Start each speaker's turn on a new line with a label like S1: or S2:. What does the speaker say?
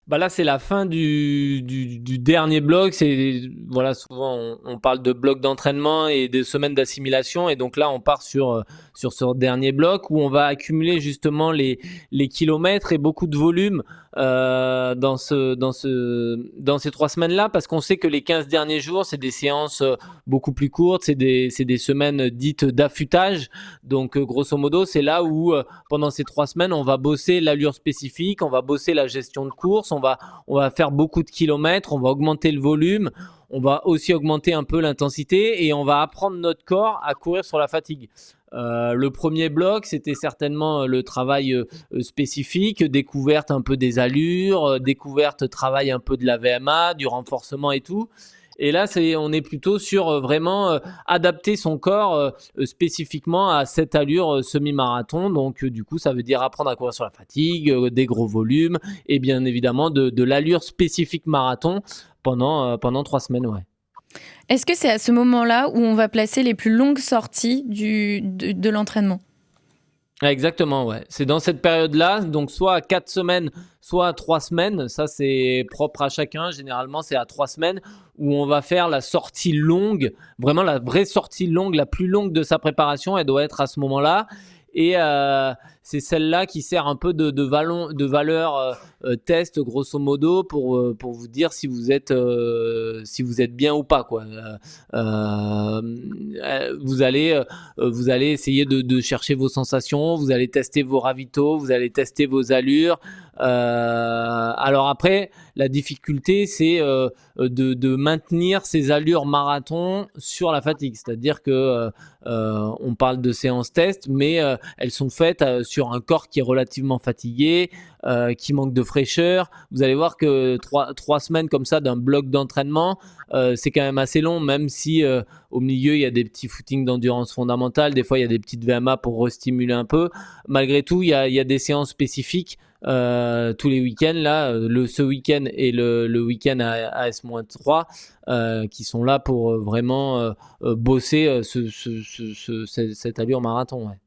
S1: Bah là, c'est la fin du dernier bloc. C'est voilà, souvent on parle de bloc d'entraînement et de semaines d'assimilation, et donc là, on part sur ce dernier bloc où on va accumuler justement les kilomètres et beaucoup de volume dans ces 3 semaines-là, parce qu'on sait que les 15 derniers jours, c'est des séances beaucoup plus courtes, c'est des semaines dites d'affûtage. Donc, grosso modo, c'est là où pendant ces 3 semaines, on va bosser l'allure spécifique, on va bosser la gestion de course, on va faire beaucoup de kilomètres, on va augmenter le volume, on va aussi augmenter un peu l'intensité et on va apprendre notre corps à courir sur la fatigue. Le premier bloc, c'était certainement le travail spécifique, découverte un peu des allures, découverte, travail un peu de la VMA, du renforcement et tout. Et là, on est plutôt sur vraiment adapter son corps spécifiquement à cette allure semi-marathon. Donc, du coup, ça veut dire apprendre à courir sur la fatigue, des gros volumes et bien évidemment de l'allure spécifique marathon pendant 3 semaines. Ouais.
S2: Est-ce que c'est à ce moment-là où on va placer les plus longues sorties de l'entraînement?
S1: Exactement, ouais. C'est dans cette période-là, donc soit à 4 semaines, soit à 3 semaines. Ça, c'est propre à chacun. Généralement, c'est à 3 semaines où on va faire la sortie longue, vraiment la vraie sortie longue, la plus longue de sa préparation. Elle doit être à ce moment-là. Et c'est celle-là qui sert un peu de valeur test, grosso modo, pour vous dire si vous êtes bien ou pas, quoi. Vous allez essayer de chercher vos sensations, vous allez tester vos ravitaux, vous allez tester vos allures. Alors après, la difficulté, c'est de maintenir ces allures marathon sur la fatigue. C'est-à-dire que on parle de séances test, mais elles sont faites sur un corps qui est relativement fatigué, qui manque de fraîcheur. Vous allez voir que 3 semaines comme ça d'un bloc d'entraînement, c'est quand même assez long, même si au milieu il y a des petits footings d'endurance fondamentale, des fois il y a des petites VMA pour restimuler un peu. Malgré tout, il y a des séances spécifiques tous les week-ends là, ce week-end et le week-end à S-3 qui sont là pour vraiment bosser cette allure marathon. Ouais.